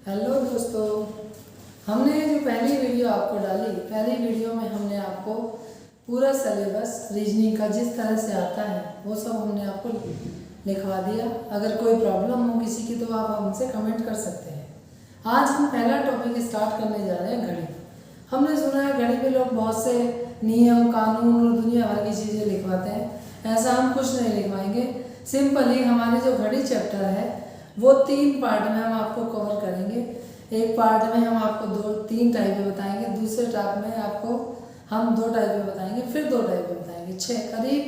Hello दोस्तों, हमने जो पहली वीडियो आपको डाली, पहली वीडियो में हमने आपको पूरा सिलेबस रीजनिंग का जिस तरह से आता है वो सब हमने आपको लिखवा दिया। अगर कोई प्रॉब्लम हो किसी की तो आप हमसे कमेंट कर सकते हैं। आज हम पहला टॉपिक स्टार्ट करने जा रहे हैं घड़ी। हमने सुना है घड़ी में लोग बहुत से नियम कानून और दुनिया भर की चीज़ें लिखवाते हैं। ऐसा हम कुछ नहीं लिखवाएंगे। सिंपली हमारे जो घड़ी चैप्टर है वो 3 पार्ट में हम आपको कवर करेंगे। एक पार्ट में हम आपको 3 टाइप बताएंगे, दूसरे टाइप में आपको हम 2 टाइप बताएंगे, फिर 2 टाइप बताएंगे। करीब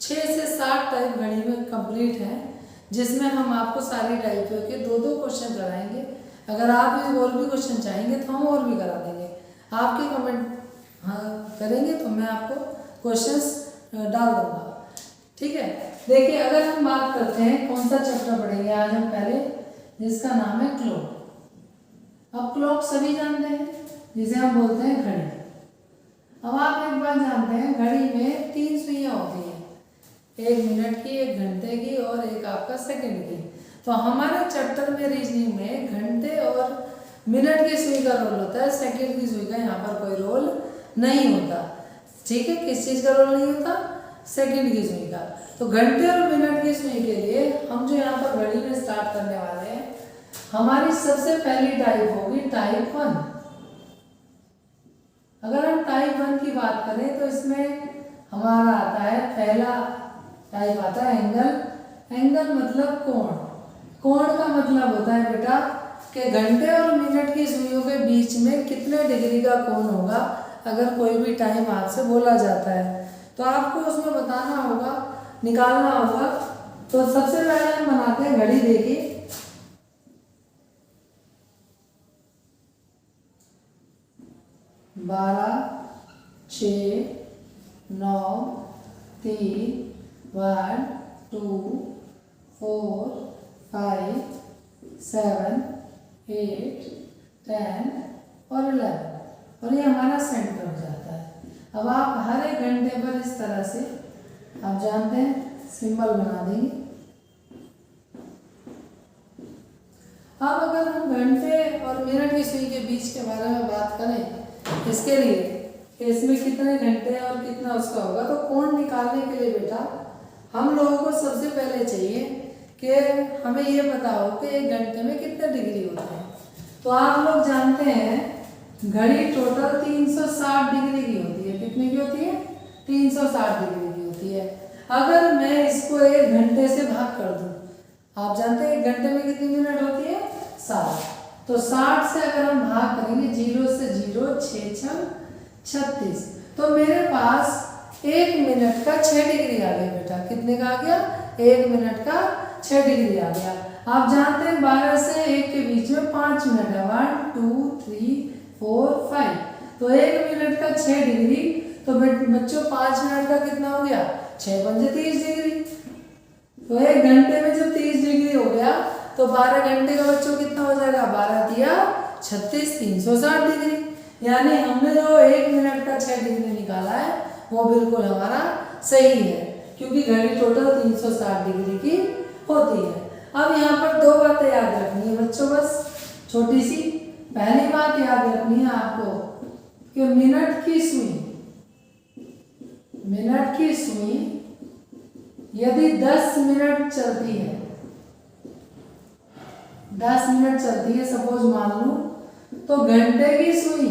6 से 7 टाइप घड़ी में कंप्लीट हैं, जिसमें हम आपको सारी टाइपों के 2-2 क्वेश्चन कराएंगे। अगर आप और भी क्वेश्चन चाहेंगे तो हम और भी करा देंगे। आपके कमेंट करेंगे तो मैं आपको क्वेश्चंस डाल दूँगा। ठीक है, देखिए अगर हम बात करते हैं कौन सा चैप्टर पढ़ेंगे आज हम पहले, जिसका नाम है क्लॉक। अब क्लॉक सभी जानते हैं, जिसे हम बोलते हैं घड़ी। अब आप एक बात जानते हैं, घड़ी में 3 सुइयां होती हैं, 1 मिनट की, 1 घंटे की और एक आपका सेकंड की। तो हमारे चैप्टर में रीजनिंग में घंटे और मिनट की सुई का रोल होता है, सेकंड की सुई का यहाँ पर कोई रोल नहीं होता। ठीक है, किस चीज़ का रोल नहीं होता? सेकंड की सुई का। तो घंटे और मिनट की सुई के लिए हम जो यहाँ पर घड़ी में स्टार्ट करने वाले हैं, हमारी सबसे पहली टाइप होगी टाइप 1। अगर हम टाइप 1 की बात करें तो इसमें हमारा आता है, पहला टाइप आता है एंगल। एंगल मतलब कोण। कोण का मतलब होता है बेटा कि घंटे और मिनट की सुइयों के बीच में कितने डिग्री का कोण होगा अगर कोई भी टाइम आपसे बोला जाता है। तो आपको उसमें बताना होगा, निकालना होगा। तो सबसे पहले हम बनाते हैं घड़ी। देखिए 12, 6, 9, 3, 1, 2, 4, 5, 7, 8, 10 और 11 और ये हमारा सेंटर हो जाता है। अब आप हर एक घंटे पर इस तरह से आप जानते हैं सिंबल बना देंगे। अब अगर हम घंटे और मिनट की सुई के बीच के बारे में बात करें, इसके लिए इसमें कितने घंटे और कितना उसका होगा, तो कोण निकालने के लिए बेटा हम लोगों को सबसे पहले चाहिए कि हमें ये पता हो कि 1 घंटे में कितने डिग्री होते हैं। तो आप लोग जानते हैं घड़ी टोटल 360 डिग्री की होती है। कितनी की होती है? 360 डिग्री की होती है। अगर मैं इसको 1 घंटे से भाग कर दूं, आप जानते हैं 1 घंटे में कितनी मिनट होती है? 60। तो 60 से अगर हम भाग करेंगे, 0 से 0, 6 6 36, तो मेरे पास 1 मिनट का 6 डिग्री आ गया बेटा। कितने का आ गया? 1 मिनट का 6 डिग्री आ गया। आप जानते हैं 12 से 1 के बीच में 5 मिनट है। 1 2 3 4 5, तो 1 मिनट का 6 डिग्री। तो बच्चों 5 मिनट का कितना हो गया? 6 पंजे 30 डिग्री। तो 1 घंटे में जब 30 डिग्री हो गया तो 12 घंटे का बच्चों कितना हो जाएगा? 12 दिया 36, 360 डिग्री। यानी हमने जो 1 मिनट का 6 डिग्री निकाला है वो बिल्कुल हमारा सही है, क्योंकि घड़ी टोटल 360 डिग्री की होती है। अब यहाँ पर 2 बातें याद रखनी है बच्चों, बस छोटी सी। पहली बात याद रखनी है आपको कि मिनट की सुई यदि 10 मिनट चलती है, 10 मिनट चलती है सपोज मान लूं, तो घंटे की सुई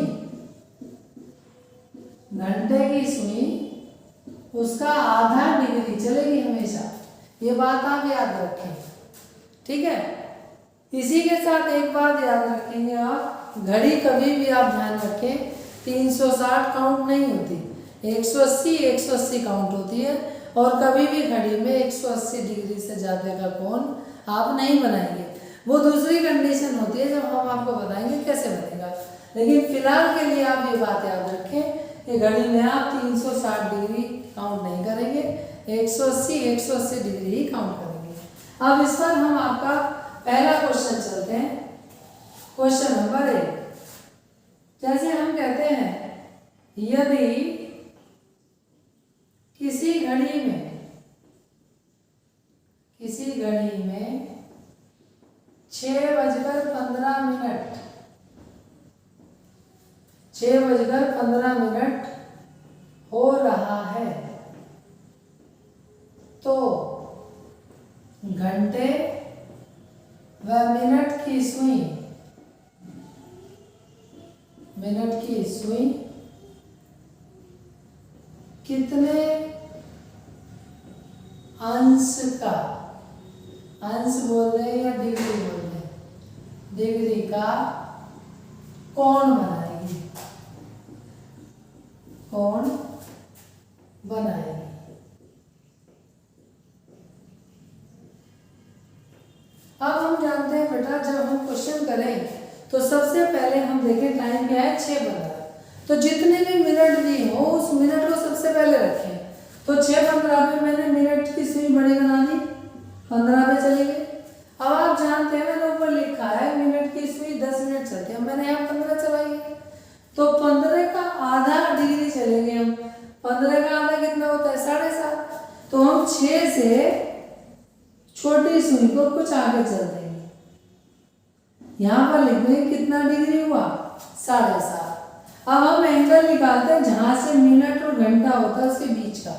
उसका आधा डिग्री चलेगी हमेशा। ये बात आप याद रखें, ठीक है। इसी के साथ एक बात याद रखेंगे आप, घड़ी कभी भी आप ध्यान रखें 360 काउंट नहीं होती, 180 काउंट होती है। और कभी भी घड़ी में 180 डिग्री से ज़्यादा का कोण आप नहीं बनाएंगे। वो दूसरी कंडीशन होती है जब हम आपको बताएंगे कैसे बनेगा। लेकिन फिलहाल के लिए आप ये बात याद रखें कि घड़ी में आप 360 डिग्री काउंट नहीं करेंगे, 180 डिग्री ही काउंट करेंगे। अब इस पर हम आपका पहला क्वेश्चन चलते हैं। क्वेश्चन नंबर 1, जैसे हम कहते हैं यदि किसी घड़ी में 6:15 6:15 हो रहा है, तो घंटे व मिनट की सुई कितने अंश का, अंश बोल रहे हैं या डिग्री बोल रहे हैं, डिग्री का कोण बनाएगी, कोण बनाएगी। अब हम जानते हैं बेटा, जब हम क्वेश्चन करें तो सबसे पहले हम देखें टाइम क्या है, 6:15। तो जितने भी मिनट दी हो उस मिनट को सबसे पहले रखें। तो 6:15 पे मैंने मिनट की सुई बड़ी बना दी, 15 पे चली गई। अब आप जानते हैं मैंने ऊपर लिखा है मिनट की सुई 10 मिनट चलती है, मैंने यहाँ 15 चलाई है, तो 15 का आधा डिग्री चलेंगे हम। 15 का आधा कितना होता है, 7.5। तो हम 6 से छोटी सुई को कुछ आगे चल देंगे, यहाँ पर लिखेंगे कितना डिग्री हुआ, 7.5। अब हम एंगल निकालते हैं जहां से मिनट और घंटा होता है उसके बीच का।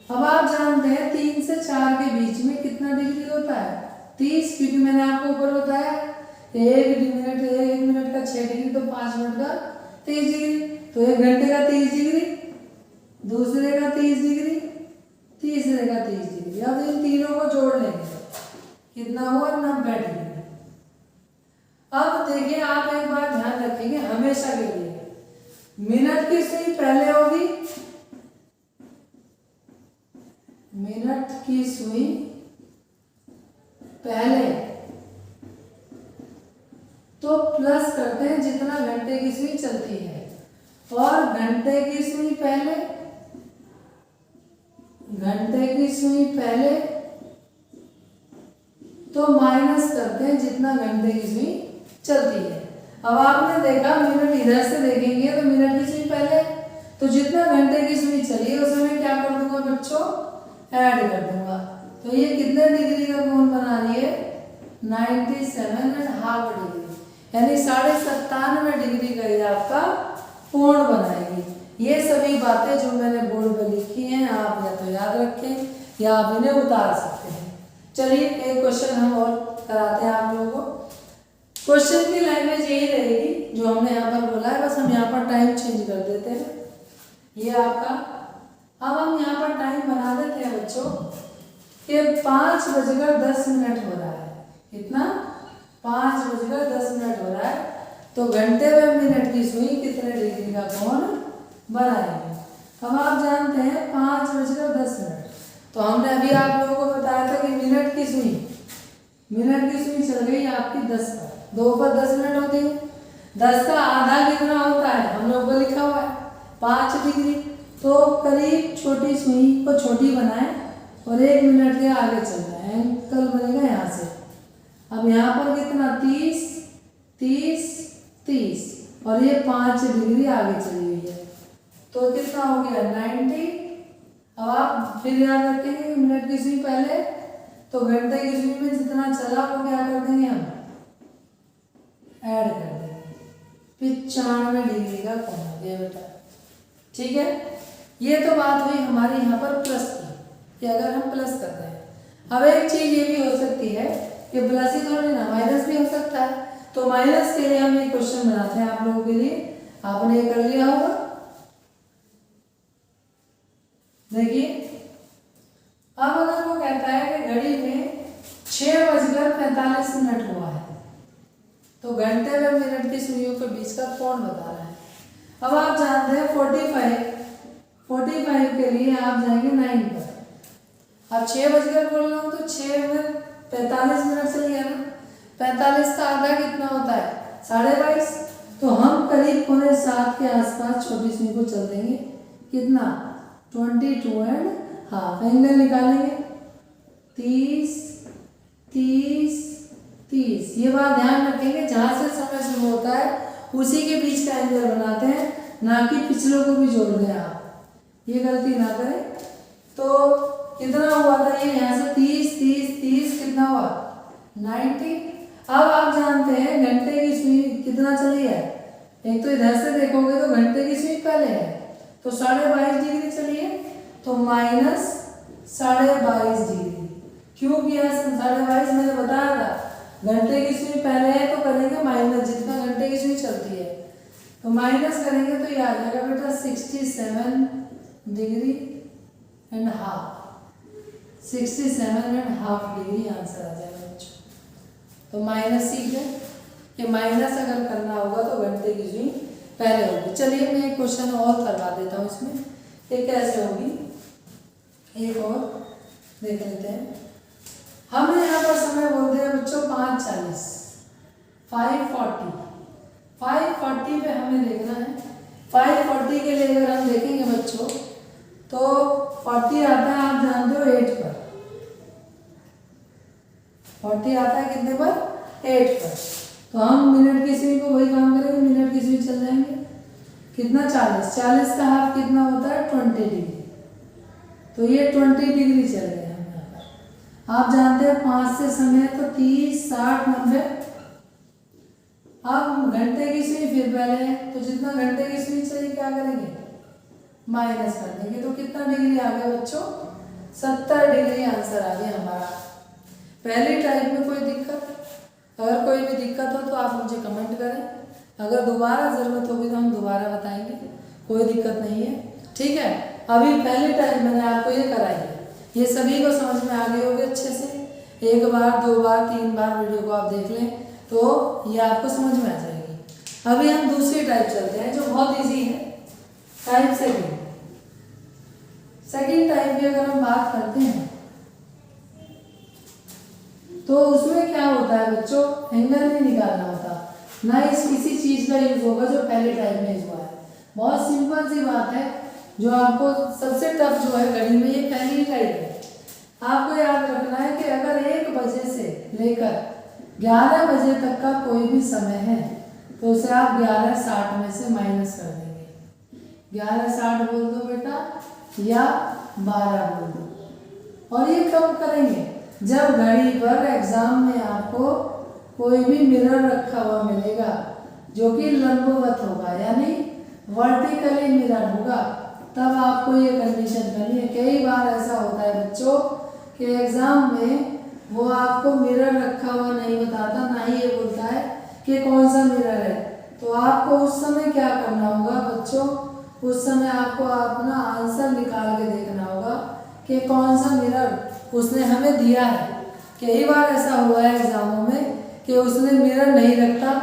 अब आप जानते हैं 3 से 4 के बीच में कितना डिग्री होता है, 30, क्योंकि मैंने आपको ऊपर बताया एक मिनट का 6 डिग्री, तो 5 मिनट का 30 डिग्री, तो 1 घंटे का 30 डिग्री, दूसरे का 30 डिग्री, तीसरे का 30 डिग्री। अब इन तीनों को जोड़ लेंगे, कितना हुआ, 90 डिग्री। अब देखिए आप एक बात ध्यान रखेंगे हमेशा के लिए, मिनट की सुई पहले होगी, मिनट की सुई पहले, तो प्लस करते हैं जितना घंटे की सुई चलती है, और घंटे की सुई पहले, घंटे की सुई पहले, तो माइनस करते हैं जितना घंटे की सुई चलती है। अब आपने देखा मिनट इधर से देखेंगे तो मिनट की सुई पहले, तो जितना घंटे की सुई चली है उसमें क्या कर दूंगा बच्चों, ऐड कर दूंगा। तो ये कितने डिग्री का कोण बना रही है, 97.5 डिग्री, यानी 97.5 डिग्री का ये आपका कोण बनाएगी। ये सभी बातें जो मैंने बोर्ड पर लिखी हैं आप या तो याद रखें या आप इन्हें उतार सकते हैं। चलिए एक क्वेश्चन हम और कराते हैं आप लोगों को। क्वेश्चन की लैंग्वेज यही रहेगी जो हमने यहाँ पर बोला है, बस हम यहाँ पर टाइम चेंज कर देते हैं। ये आपका, अब हम यहाँ पर टाइम बना देते हैं बच्चों कि 5:10 हो रहा है। कितना, 5:10 हो रहा है। तो घंटे व मिनट की सुई कितने डिग्री का कोण बनाएगी। अब आप जानते हैं 5:10, तो हमने अभी आप लोगों को बताया था कि मिनट की सुई चल गई आपकी 10 पर, 2 पर 10 मिनट होती है। 10 का आधा कितना होता है, हम लोग को लिखा हुआ है 5 डिग्री। तो करीब छोटी सुई को छोटी बनाए और 1 मिनट के आगे चल रहा है, एंगल बनेगा यहाँ से। अब यहाँ पर कितना, 30, 30, 30, और ये 5 डिग्री आगे चली हुई है, तो कितना हो गया 90। अब आप फिर याद रखेंगे मिनट की सुई पहले, तो घंटे की सुई में जितना चला वो क्या कर देंगे हम, ऐड कर देंगे। 95 डिग्री का कोण हो गया बेटा, ठीक है। ये तो बात हुई हमारी यहाँ पर प्लस की, कि अगर हम प्लस करते हैं। अब एक चीज ये भी हो सकती है कि प्लस ही थोड़ी ना, माइनस भी हो सकता है। तो माइनस के लिए हम एक क्वेश्चन बनाते हैं आप लोगों के लिए, आपने ये कर लिया होगा। देखिए अब अगर वो कहता है कि घड़ी में 6:45 हुआ है, तो घंटे व मिनट की सुइयों के बीच का कोण बता रहा है। अब आप जानते हैं 45 के लिए आप जाएंगे 9 पर। अब 6 बजकर बोल रहा हूँ तो 6 में 45 मिनट चल गया ना, 45 का आधा कितना होता है, 22.5। तो हम करीब 6:45 के आसपास छोटी सुई को चल देंगे, कितना 22.5। एंगल निकालेंगे 30, 30, 30। ये बात ध्यान रखेंगे जहाँ से समय शुरू होता है उसी के बीच का एंगल बनाते हैं, ना कि पिछलों को भी जोड़ दें आप, ये गलती ना करें। तो कितना हुआ था ये, यहाँ से 30, 30, 30, कितना हुआ 90। अब आप जानते हैं घंटे की सुई कितना चली है, एक तो इधर से देखोगे तो घंटे की सुई पहले है, तो 22.5 डिग्री चलिए, तो माइनस 22.5 डिग्री। क्यों किया 22.5? मैंने बताया था घंटे की सुई पहले है तो करेंगे माइनस, जितना घंटे की सुई चलती है तो माइनस करेंगे, तो ये आ जाएगा बेटा 67 degree and half. 67.5 degree answer आ जाएगा बच्चों। तो माइनस सीख है, ये माइनस अगर करना होगा तो घंटे की सुई पहले होगी। चलिए मैं एक क्वेश्चन और करवा देता हूँ इसमें, ये कैसे होगी एक और देख लेते हैं। हमने यहाँ पर समय बोल दिया बच्चों 5:40, 5:40। 5:40 पे हमें देखना है। 5:40 के लिए अगर हम देखेंगे बच्चों तो 40 आता है, आप जानते हो 8 पर। 40 आता है कितने पर? 8 पर। तो हम मिनट की सुई को वही काम करेंगे, मिनट की सुई चल जाएंगे। कितना? 40। 40 का हाफ कितना होता है? 20 डिग्री। तो ये 20 डिग्री चल गए हम यहाँ पर। आप जानते हैं 5 से समय तो 30, 60, 90। अब घंटे की सुई फिर पहले है, तो जितना घंटे की सुई चली क्या करेंगे? माइनस कर देंगे। तो कितना डिग्री आ गया बच्चों? 70 डिग्री आंसर आ गया हमारा। पहली टाइप में कोई दिक्कत? अगर कोई भी दिक्कत हो तो आप मुझे कमेंट करें, अगर दोबारा ज़रूरत होगी तो हम दोबारा बताएंगे, कोई दिक्कत नहीं है, ठीक है। अभी पहली टाइम मैंने आपको ये कराई है, ये सभी को समझ में आ गई होगी अच्छे से। 1 बार 2 बार 3 बार वीडियो को आप देख लें तो ये आपको समझ में आ जाएगी। अभी हम दूसरी टाइप चलते हैं जो बहुत ईजी है, टाइप सेकंड। सेकंड टाइप की अगर हम बात करते हैं तो उसमें क्या होता है बच्चों? एंगल नहीं निकालना होता, ना इस किसी चीज का यूज होगा जो पहले टाइप में यूज हुआ है। बहुत सिंपल सी बात है, जो आपको सबसे टफ जो है घड़ी में, ये पहली टाइप है। आपको याद रखना है कि अगर 1 बजे से लेकर 11 बजे तक का कोई भी समय है तो उसे आप 11:60 में से माइनस कर देंगे। 11:60 बोल दो बेटा या 12 बोल दो। और ये कब करेंगे? जब घड़ी पर एग्जाम में आपको कोई भी मिरर रखा हुआ मिलेगा जो कि लंबवत होगा, यानी वर्टिकली मिरर होगा, तब आपको ये कंडीशन करनी है। कई बार ऐसा होता है बच्चों कि एग्जाम में वो आपको मिरर रखा हुआ नहीं बताता, ना ही ये बोलता है कि कौन सा मिरर है। तो आपको उस समय क्या करना होगा बच्चों? उस समय आपको अपना आंसर निकाल के देखना होगा कि कौन सा मिरर उसने हमें दिया है। कई बार ऐसा हुआ है एग्जामों में कि उसने मिरर नहीं रखता,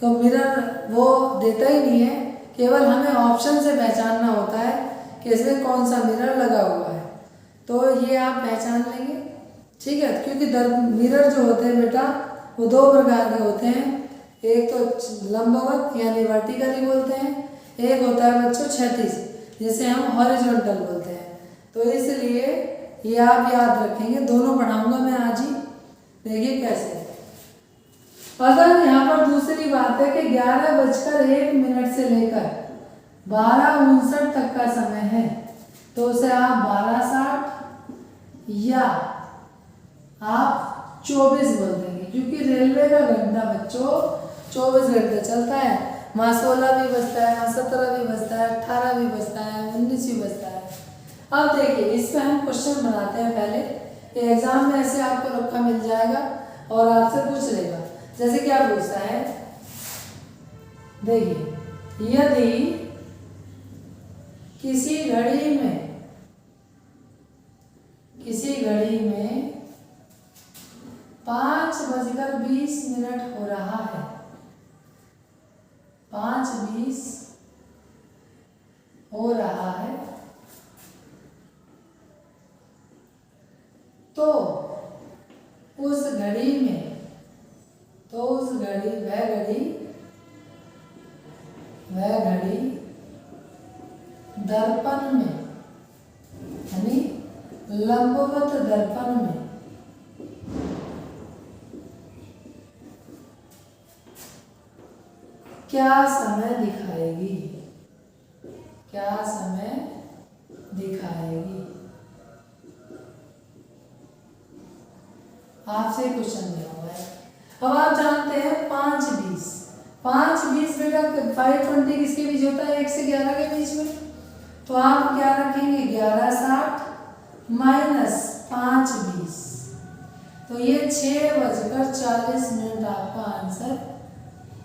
तो मिरर वो देता ही नहीं है, केवल हमें ऑप्शन से पहचानना होता है कि इसमें कौन सा मिरर लगा हुआ है। तो ये आप पहचान लेंगे, ठीक है। क्योंकि मिरर जो होते हैं बेटा वो 2 प्रकार के होते हैं, एक तो लंबवत यानी वर्टिकली बोलते हैं, एक होता है बच्चों क्षैतिज जिसे हम हॉरिजॉन्टल बोलते हैं। तो इसलिए ये आप याद रखेंगे, दोनों पढ़ाऊंगा मैं आज ही। देखिए कैसे। अगर यहाँ पर दूसरी बात है कि 11:01 से लेकर 12:59 तक का समय है तो उसे आप 12:60 या आप 24 बोल देंगे, क्योंकि रेलवे का घंटा बच्चों 24 घंटे चलता है। वहाँ 16 भी बजता है, वहाँ 17 भी बजता है, 18 भी बजता है, 19 भी बजता है। अब देखिए इस पे हम क्वेश्चन बनाते हैं। पहले एग्जाम में ऐसे आपको रखा मिल जाएगा और आपसे पूछ लेगा, जैसे क्या पूछता है, देखिए यदि किसी घड़ी में 5:20 हो रहा है, 5:20 हो रहा है, तो उस घड़ी वह घड़ी दर्पण में यानी लंबवत दर्पण में क्या समय दिखाएगी? क्या समय दिखाएगी? आपसे क्वेश्चन दिया हुआ है। अब आप जानते हैं 5:20 बेटा तक 520 किसके बीच होता है? 1 से 11 के बीच में। तो आप क्या रखेंगे? 11:60 माइनस 5:20, तो ये 6:40 आपका आंसर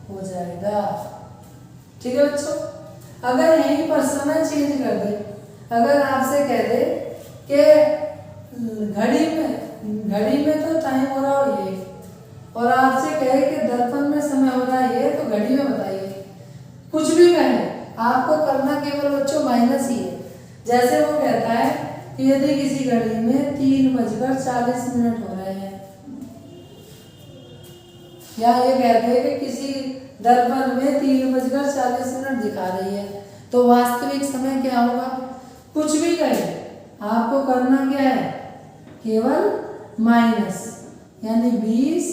हो जाएगा। ठीक है बच्चों, अगर यहीं पर समय चेंज कर दे, अगर आपसे कह दे कि घड़ी में तो टाइम हो रहा हो ये, और आपसे कहे कि दर्पण में समय हो रहा है ये, तो घड़ी में बताइए। कुछ भी कहे, आपको करना केवल बच्चों माइनस ही है। जैसे वो कहता है कि यदि किसी घड़ी में 3:40 हो रहे हैं, या ये कहते हैं कि किसी दर्पण में 3:40 दिखा रही है, तो वास्तविक समय क्या होगा? कुछ भी कहे, आपको करना क्या है? केवल माइनस, यानी 20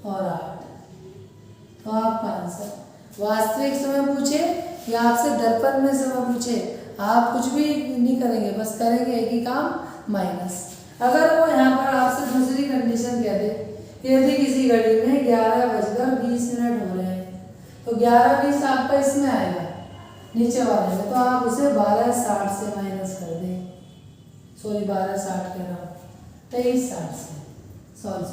और 8। तो आपका आंसर वास्तविक समय पूछे या आपसे दर्पण में समय पूछे, आप कुछ भी नहीं करेंगे, बस करेंगे एक ही काम, माइनस। अगर वो यहाँ पर आपसे दूसरी कंडीशन कह दे, यदि किसी घड़ी में 11:20 हो रहे हैं, तो 11:20 आपका इसमें आएगा नीचे वाले में, तो आप उसे 12:60 से माइनस कर दें। सॉरी 12:60 कह रहा हूँ, 23:60 से, सॉरी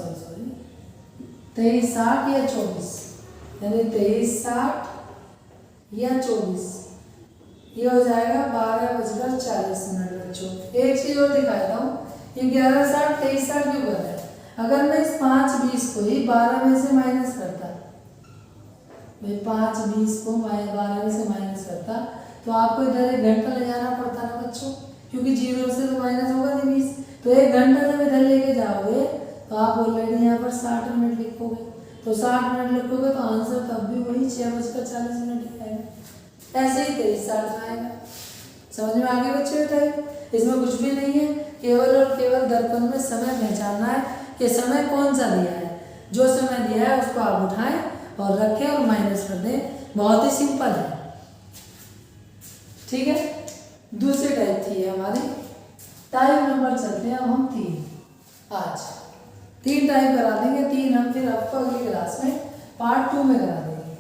23:60 या 24, यानी 23:60 या 24, ये हो जाएगा 12:40 बच्चों। एक चीज और दिखाता हूँ, ये 11:60 23:60 क्यों कर रहा है? अगर मैं इस 5:20 को ही 12 में से माइनस करता, भाई 5:20 को 12 में से माइनस करता, तो आपको इधर 1 घंटा ले जाना पड़ता ना बच्चों, क्योंकि 0 से तो माइनस होगा नहीं 20, तो 1 घंटा जब इधर लेके जाओगे तो आप ऑलरेडी यहाँ पर 60 मिनट लिखोगे, तो 60 मिनट लिखोगे तो आंसर तब भी वही 6:40 ही आएगा। ऐसे ही 23:60 आएगा। समझ में आगे बच्चे? बताइए, इसमें कुछ भी नहीं है, केवल और केवल दर्पण में समय पहचानना है कि समय कौन सा दिया है। जो समय दिया है उसको आप उठाएं और रखें और माइनस कर दें, बहुत ही सिंपल है। ठीक है, दूसरी टाइप थी हमारी। टाइप नंबर चलते हैं अब हम 3। आज 3 टाइप करा देंगे, 3 हम फिर आपको अगली क्लास में पार्ट 2 में करा देंगे।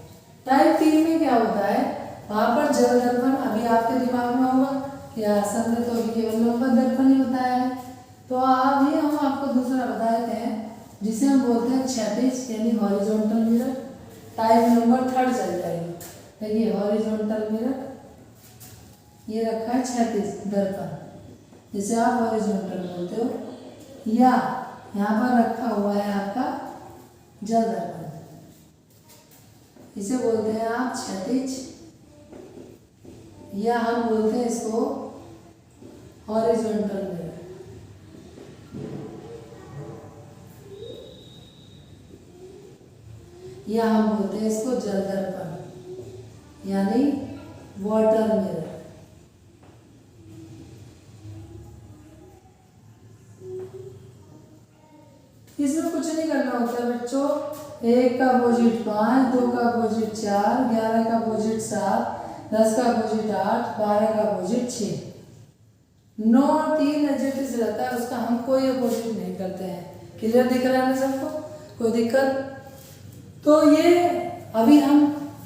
टाइप 3 में क्या होता है? वहाँ पर जल दर्पण अभी आपके दिमाग में होगा कि असल में तो अभी केवल लंबवत दर्पण ही बताया है, तो अभी हम आपको दूसरा बता देते हैं जिसे हम बोलते हैं क्षैतिज, यानी हॉरिजॉन्टल मिरर। टाइप नंबर 3 चल जाएगी। देखिए हॉरिजॉन्टल मिरर, ये रखा है क्षैतिज दर्पण, जिसे आप हॉरिजॉन्टल बोलते हो, या यहाँ पर रखा हुआ है आपका जल दर्पण, इसे बोलते हैं आप क्षैतिज, या हम बोलते हैं इसको हॉरिजॉन्टल मिरर। या हम बोलते हैं इसको जल दर्पण, यानी वाटर मिरर। इसमें कुछ नहीं करना होता है बच्चों, 1 का अपोजिट 5, 2 का अपोजिट 4, 11 का अपोजिट 7, 10 का अपोजिट 8, 12 का अपोजिट 6, 9 और 3 एडजेक्टिव रहता है, उसका हम कोई अपोजिट नहीं करते हैं। क्लियर दिख रहा है ना सबको? कोई दिक्कत? तो ये अभी हम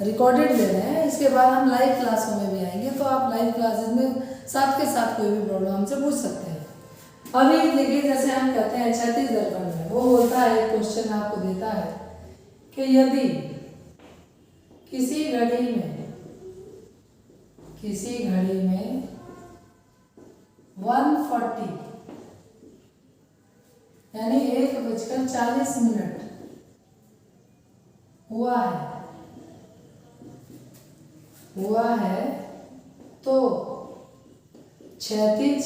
रिकॉर्डेड ले रहे हैं, इसके बाद हम लाइव क्लासों में भी आएंगे, तो आप लाइव क्लासेस में साथ के साथ कोई भी प्रॉब्लम हमसे पूछ सकते हैं। अभी देखिए, जैसे हम कहते हैं क्षैतिज दर्पण में, वो बोलता है, एक क्वेश्चन आपको देता है कि यदि किसी घड़ी में 1:40 यानी 1:40 हुआ है तो क्षैतिज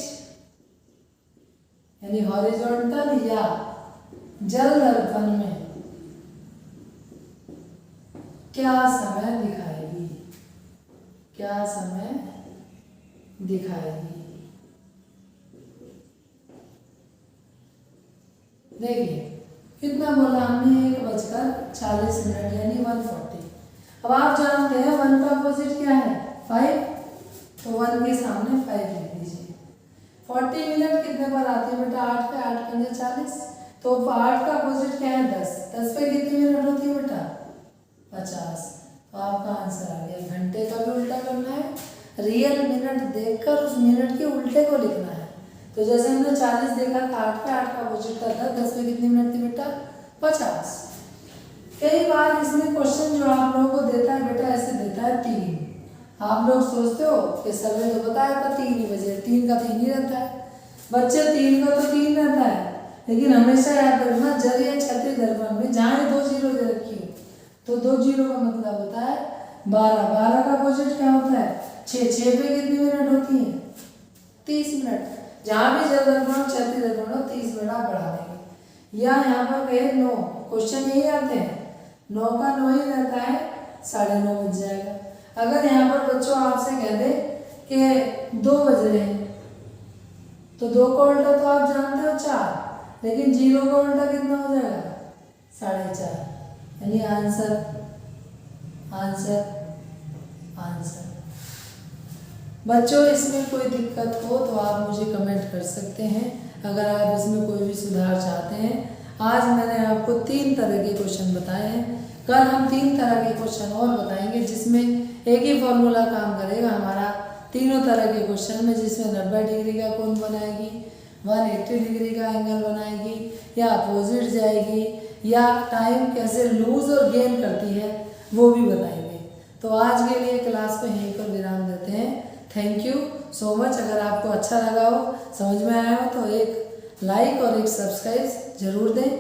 यानी हॉरिजॉन्टल या जल दर्पण में क्या समय दिखाएगी? क्या समय दिखाएगी? देखिए कितना बोला हमने, 1:40 यानी 1:40। अब आप जानते हैं 1 का अपोजिट क्या है? 5, तो 1 के सामने 5 लिख दीजिए। 40 मिनट कितने पर आती है बेटा? 8 पे, 8 पंजे 40, तो 8 का अपोजिट क्या है? 10, 10 पे कितनी मिनट होती है बेटा? 50। तो आपका आंसर रियल मिनट देखकर उस मिनट के उल्टे को लिखना है। तो जैसे हमने 40 देखा था 8 पे, 8 का अपोजिट था 10 में कितनी मिनट थी बेटा? 50। कई बार इसमें क्वेश्चन जो आप लोगों को देता है बेटा ऐसे देता है 3। आप लोग सोचते हो कि सर ने तो बताया था 3 ही बजे, 3 का 3 ही रहता है। बच्चे 3 का तो 3 रहता है, लेकिन हमेशा याद रखना जरिए क्षति दर्पण में जहाँ 2 जीरो दे रखी हो तो 2 जीरो का मतलब होता है 12। 12 का अपोजिट क्या होता है? 6। 6 पे कितनी मिनट होती है? 30 मिनट। जहाँ भी जल दर्पण क्षति दर्पण हो 30 मिनट आप बढ़ा देंगे। या यहाँ पर कहे 9, क्वेश्चन यही आते हैं 9 का 9 ही रहता है, 9:30 बज जाएगा। अगर यहाँ पर बच्चों आपसे कह दे कि 2 बज रहे हैं तो 2 का उल्टा तो आप जानते हो 4, लेकिन 0 का उल्टा कितना हो जाएगा? 4:30। यानी आंसर आंसर आंसर। बच्चों इसमें कोई दिक्कत हो तो आप मुझे कमेंट कर सकते हैं, अगर आप इसमें कोई भी सुधार चाहते हैं। आज मैंने आपको 3 तरह के क्वेश्चन बताए हैं, कल हम 3 तरह के क्वेश्चन और बताएंगे जिसमें एक ही फॉर्मूला काम करेगा हमारा तीनों तरह के क्वेश्चन में, जिसमें 90 डिग्री का कोण बनाएगी, 180 डिग्री का एंगल बनाएगी, या अपोजिट जाएगी, या टाइम कैसे लूज और गेन करती है वो भी बताएंगे। तो आज के लिए क्लास में यहीं पर विराम देते हैं। Thank you so much. अगर आपको अच्छा लगा हो, समझ में आया हो तो एक लाइक और एक सब्सक्राइब जरूर दें,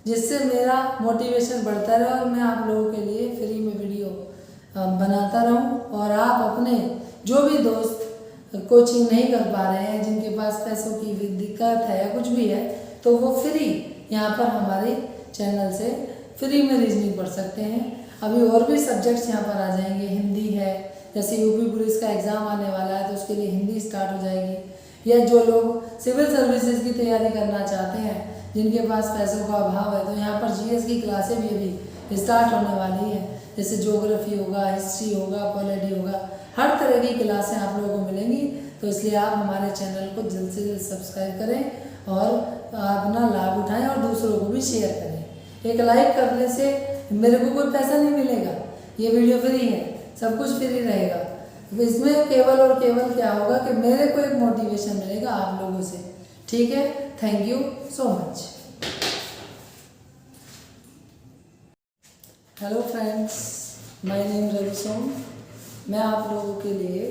जिससे मेरा मोटिवेशन बढ़ता रहे और मैं आप लोगों के लिए फ्री में वीडियो बनाता रहूं। और आप अपने जो भी दोस्त कोचिंग नहीं कर पा रहे हैं, जिनके पास पैसों की भी दिक्कत है या कुछ भी है, तो वो फ्री यहाँ पर हमारे चैनल से फ्री में रीजनिंग पढ़ सकते हैं। अभी और भी सब्जेक्ट्स यहाँ पर आ जाएंगे, हिंदी है, जैसे यूपी पुलिस का एग्ज़ाम आने वाला है तो उसके लिए हिंदी स्टार्ट हो जाएगी। या जो लोग सिविल सर्विसेज की तैयारी करना चाहते हैं, जिनके पास पैसों का अभाव है, तो यहाँ पर जीएस की क्लासें भी अभी स्टार्ट होने वाली हैं। जैसे ज्योग्राफी होगा, हिस्ट्री होगा, पॉलिटी होगा, हर तरह की क्लासें आप लोगों को मिलेंगी। तो इसलिए आप हमारे चैनल को जल्द से जल्द सब्सक्राइब करें और अपना लाभ उठाएं और दूसरों को भी शेयर करें। एक लाइक करने से मेरे को कोई पैसा नहीं मिलेगा, ये वीडियो फ्री है, सब कुछ फ्री रहेगा। इसमें केवल और केवल क्या होगा कि मेरे को एक मोटिवेशन मिलेगा आप लोगों से। ठीक है, thank you so much. Hello friends, my name Ravi Som. मैं आप लोगों के लिए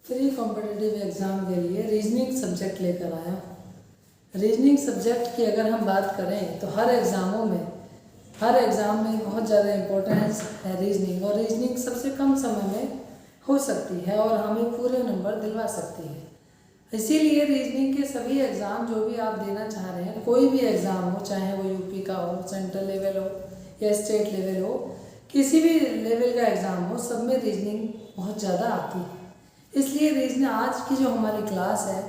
फ्री कॉम्पिटिटिव एग्ज़ाम के लिए रीजनिंग सब्जेक्ट लेकर आया हूँ। रीजनिंग सब्जेक्ट की अगर हम बात करें तो हर एग्ज़ाम में बहुत ज़्यादा इम्पोर्टेंस है रीजनिंग, और रीजनिंग सबसे कम समय में हो सकती है और हमें पूरे नंबर दिलवा सकती है। इसीलिए रीजनिंग के सभी एग्ज़ाम जो भी आप देना चाह रहे हैं, कोई भी एग्ज़ाम हो, चाहे वो यूपी का हो, सेंट्रल लेवल हो या स्टेट लेवल हो, किसी भी लेवल का एग्ज़ाम हो, सब में रीजनिंग बहुत ज़्यादा आती है। इसलिए रीजनिंग आज की जो हमारी क्लास है,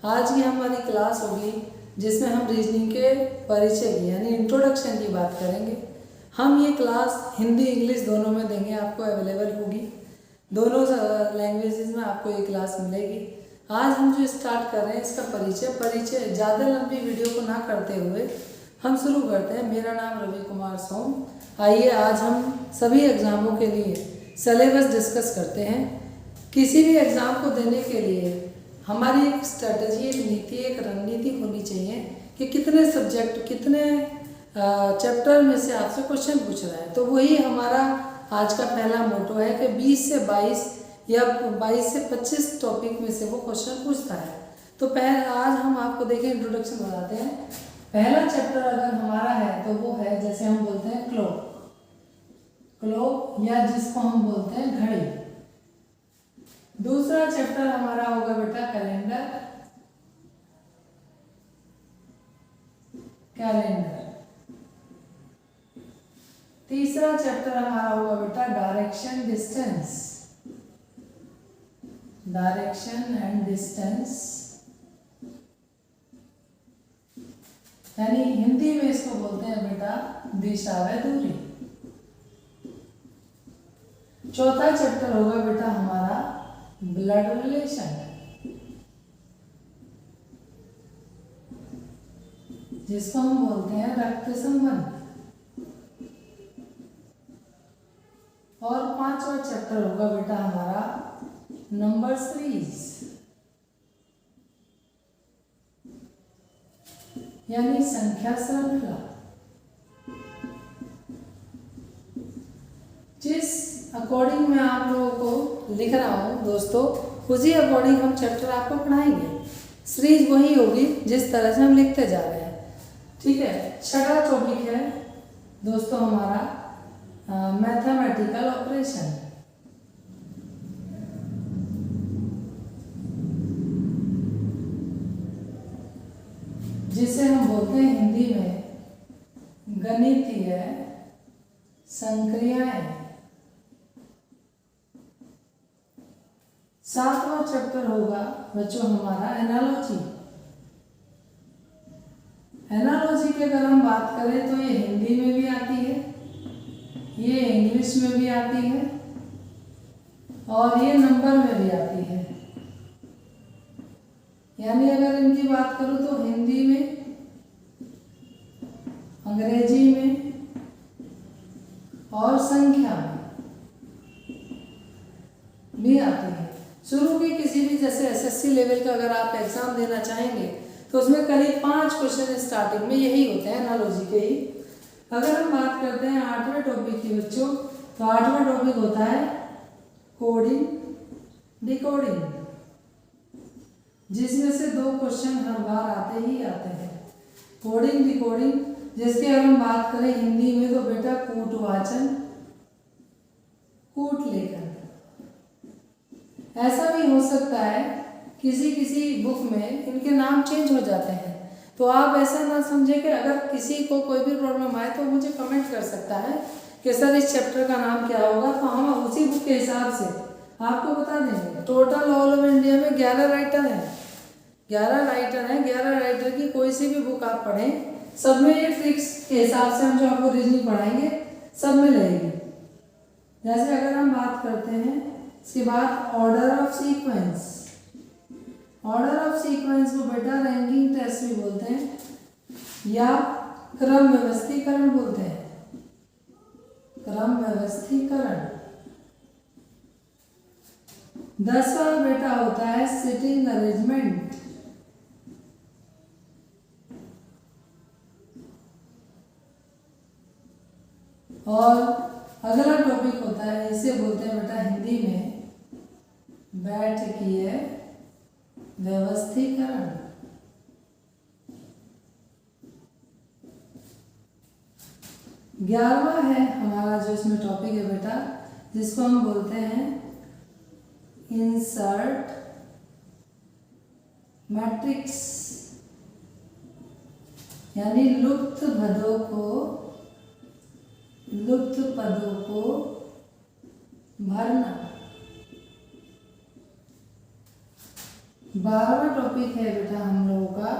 आज की हमारी क्लास होगी जिसमें हम रीजनिंग के परिचय की यानी इंट्रोडक्शन की बात करेंगे। हम ये क्लास हिंदी इंग्लिश दोनों में देंगे, आपको अवेलेबल होगी, दोनों लैंग्वेजेस में आपको ये क्लास मिलेगी। आज हम जो स्टार्ट कर रहे हैं इसका परिचय ज़्यादा लंबी वीडियो को ना करते हुए हम शुरू करते हैं। मेरा नाम रवि कुमार सोम। आइए आज हम सभी एग्ज़ामों के लिए सिलेबस डिस्कस करते हैं। किसी भी एग्ज़ाम को देने के लिए हमारी एक स्ट्रेटजी, एक नीति, एक रणनीति होनी चाहिए कि कितने सब्जेक्ट, कितने चैप्टर में से आपसे क्वेश्चन पूछ रहा है। तो वही हमारा आज का पहला मोटो है कि 20 से 22 या 22 से 25 टॉपिक में से वो क्वेश्चन पूछता है। तो आज हम आपको देखें, इंट्रोडक्शन बताते हैं। पहला चैप्टर अगर हमारा है तो वो है, जैसे हम बोलते हैं क्लॉक या जिसको हम बोलते हैं घड़ी। दूसरा चैप्टर हमारा होगा बेटा कैलेंडर। तीसरा चैप्टर हमारा होगा बेटा डायरेक्शन एंड डिस्टेंस, यानी हिंदी में इसको बोलते हैं बेटा दिशा व दूरी। चौथा चैप्टर होगा बेटा हमारा ब्लड रिलेशन, जिसको हम बोलते हैं रक्त संबंध। और पांचवा चैप्टर होगा बेटा हमारा नंबर सीरीज यानी संख्या श्रृंखला। जिस अकॉर्डिंग मैं आप लोगों को लिख रहा हूँ दोस्तों, उसी अकॉर्डिंग हम चैप्टर आपको पढ़ाएंगे। सीरीज वही होगी जिस तरह से हम लिखते जा रहे हैं, ठीक है। छठा टॉपिक है दोस्तों हमारा मैथमेटिकल ऑपरेशन। जिसे हम बोलते हैं हिंदी में गणितीय संक्रियाएं। सातवां चैप्टर होगा बच्चों हमारा एनालॉजी। एनालॉजी की अगर हम बात करें तो ये हिंदी में भी आती है, ये इंग्लिश में भी आती है और ये नंबर में भी आती है। यानी अगर इनकी बात करूं तो हिंदी में, अंग्रेजी में और संख्या में भी आती है। शुरू की किसी भी जैसे एसएससी लेवल का अगर आप एग्जाम देना चाहेंगे तो उसमें करीब 5 क्वेश्चन स्टार्टिंग में यही होते हैं एनालॉजी के ही। अगर हम बात करते हैं 8वें टॉपिक की बच्चों, तो 8वां टॉपिक होता है कोडिंग डिकोडिंग, जिसमें से 2 क्वेश्चन हर बार आते ही आते हैं। कोडिंग डिकोडिंग, जिसकी अगर हम बात करें हिंदी में तो बेटा कूटवाचन कूट लेखन। ऐसा भी हो सकता है किसी किसी बुक में इनके नाम चेंज हो जाते हैं, तो आप ऐसा ना समझे कि अगर किसी को कोई भी प्रॉब्लम आए तो मुझे कमेंट कर सकता है कि सर इस चैप्टर का नाम क्या होगा, तो हम उसी बुक के हिसाब से आपको बता देंगे। टोटल ऑल ओवर इंडिया में 11 राइटर हैं, 11 राइटर हैं। 11 राइटर की कोई सी भी बुक आप पढ़ें, सब में ये ट्रिक्स के हिसाब से हम जो आपको रीजनिंग पढ़ाएंगे सब में रहेगी। जैसे अगर हम बात करते हैं इसके बाद order of sequence. Order of sequence को बेटा रैंकिंग टेस्ट भी बोलते हैं या क्रम व्यवस्थीकरण बोलते हैं। क्रम व्यवस्थीकरण। 10वां बेटा होता है सिटिंग अरेंजमेंट। और अगला टॉपिक होता है, इसे बोलते हैं बेटा हिंदी में बैठकीय व्यवस्थीकरण। ग्यारहवां है हमारा जो इसमें टॉपिक है बेटा, जिसको हम बोलते हैं इंसर्ट मैट्रिक्स, यानी लुप्त पदों को भरना। 12वां टॉपिक है बेटा हम लोगों का,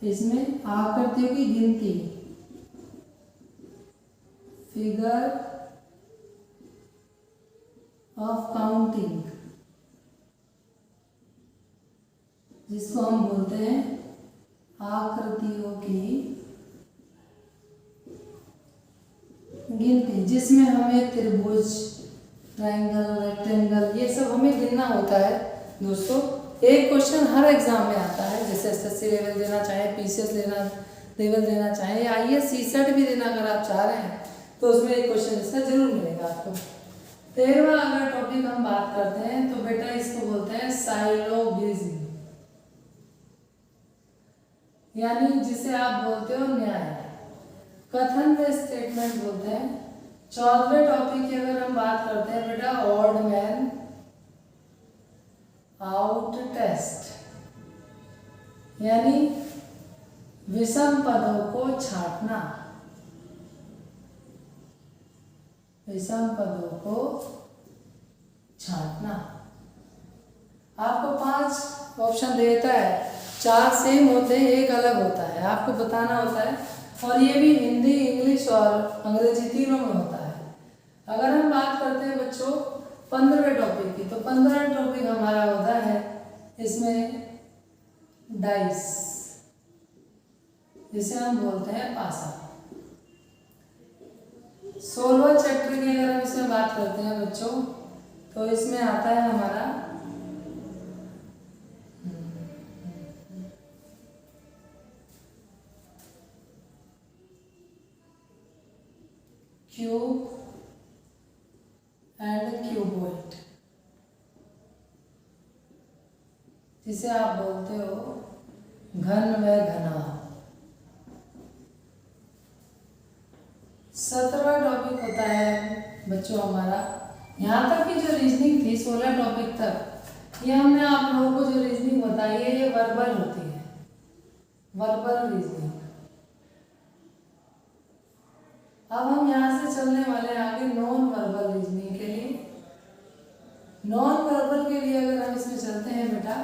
इसमें आकृतियों की गिनती, फिगर ऑफ काउंटिंग, जिसको हम बोलते हैं आकृतियों की गिनती, जिसमें हमें त्रिभुज, ट्रायंगल, रेक्टेंगल ये सब हमें गिनना होता है दोस्तों। एक क्वेश्चन हर एग्जाम में आता है, जैसे एसएससी लेवल देना चाहे, पीसीएस लेवल देना चाहे या आईएएस सीसेट भी देना अगर आप चाह रहे हैं तो उसमें एक क्वेश्चन इसका जरूर मिलेगा आपको। 13वां अगर टॉपिक हम बात करते हैं तो बेटा इसको बोलते हैं साइलोगिज्म, यानी जिसे आप बोलते हो न्याय, कथन व स्टेटमेंट बोलते हैं। 14वें टॉपिक की अगर हम बात करते हैं बेटा ऑड मैन आउट टेस्ट, यानी विषम पदों को छांटना, विषम पदों को छांटना। आपको 5 ऑप्शन देता है, 4 सेम होते हैं, एक अलग होता है, आपको बताना होता है। और ये भी हिंदी, इंग्लिश और अंग्रेजी तीनों में होता है। अगर हम बात करते हैं बच्चों 15वें टॉपिक की, तो 15वां टॉपिक हमारा होता है इसमें डाइस, जिसे हम बोलते हैं पासा। 16वां चैप्टर की अगर हम इसमें बात करते हैं बच्चों, तो इसमें आता है हमारा क्यूबॉइड, जिसे आप बोलते हो घन व घना। 17वां टॉपिक होता है बच्चों हमारा। यहाँ तक की जो रीजनिंग थी 16 टॉपिक तक, ये हमने आप लोगों को जो रीजनिंग बताई है ये वर्बल होती है, वर्बल रीजनिंग। अब हम यहाँ से चलने वाले हैं आगे नॉन वर्बल रीजनिंग के लिए। नॉन वर्बल के लिए अगर हम इसमें चलते हैं बेटा,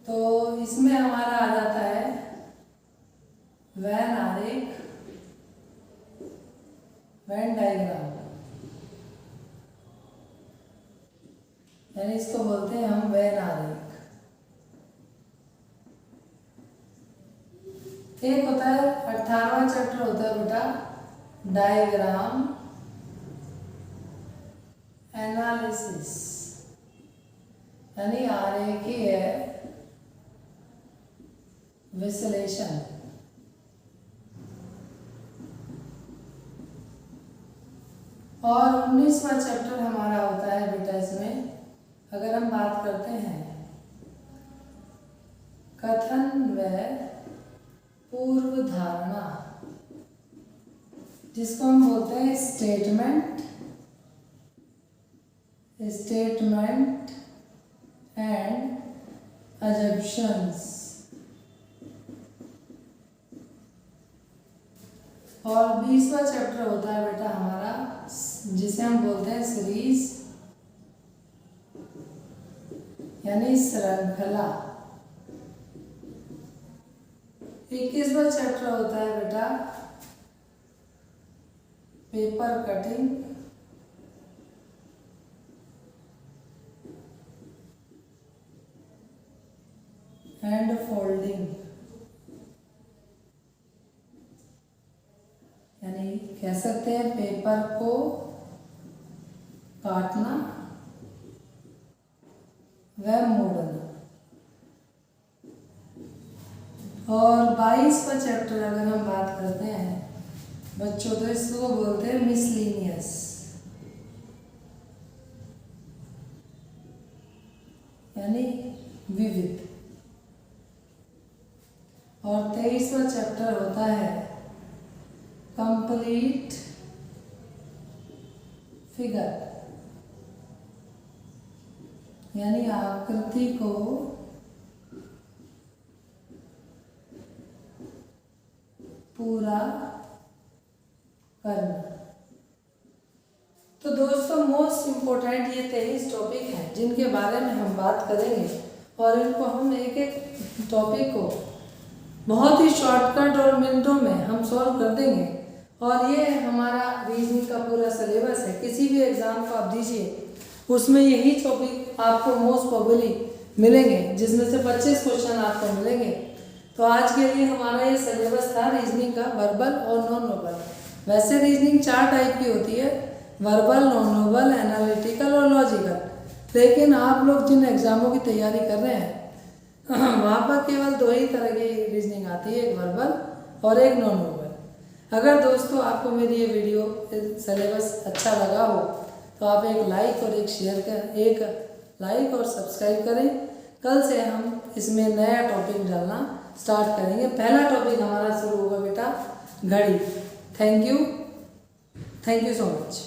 तो इसमें हमारा आ जाता है वेन आरेख, वेन डायग्राम, यानी इसको बोलते हैं हम वेन आरेख। एक होता है 18वां चैप्टर होता है बेटा डायग्राम एनालिसिस, यानी आरेखीय विश्लेषण। और 19वां चैप्टर हमारा होता है बेटा, इसमें अगर हम बात करते हैं कथन व पूर्व धारणा, जिसको हम बोलते हैं स्टेटमेंट, स्टेटमेंट एंड अजम्पशंस। और 20वां चैप्टर होता है बेटा हमारा, जिसे हम बोलते हैं सीरीज, यानी श्रृंखला। 21वां चैप्टर होता है बेटा पेपर कटिंग एंड फोल्डिंग, यानी कह सकते हैं पेपर को काटना व मोड़ना। और 22वां चैप्टर अगर हम बात करते हैं बच्चों, तो इसको बोलते हैं मिसलिनियस, यानी विविध। और 23वां चैप्टर होता है कंप्लीट फिगर, यानी आकृति को पूरा करना। तो दोस्तों मोस्ट इम्पोर्टेंट ये 23 टॉपिक हैं जिनके बारे में हम बात करेंगे, और इनको हम एक एक टॉपिक को बहुत ही शॉर्टकट और मिनटों में हम सॉल्व कर देंगे। और ये हमारा रीजनिंग का पूरा सिलेबस है। किसी भी एग्ज़ाम को आप दीजिए, उसमें यही टॉपिक आपको मोस्ट प्रोबेबली मिलेंगे, जिसमें से 25 क्वेश्चन आपको मिलेंगे। तो आज के लिए हमारा ये सिलेबस था रीजनिंग का, वर्बल और नॉन वर्बल। वैसे रीजनिंग 4 टाइप की होती है, वर्बल, नॉन वर्बल, एनालिटिकल और लॉजिकल। लेकिन आप लोग जिन एग्ज़ामों की तैयारी कर रहे हैं वहाँ पर केवल 2 ही तरह की रीजनिंग आती है, एक वर्बल और एक नॉन वर्बल। अगर दोस्तों आपको मेरी ये वीडियो सिलेबस अच्छा लगा हो तो आप एक लाइक और एक शेयर कर, एक लाइक और सब्सक्राइब करें। कल से हम इसमें नया टॉपिक डालना स्टार्ट करेंगे। पहला टॉपिक हमारा शुरू होगा बेटा घड़ी। Thank you so much.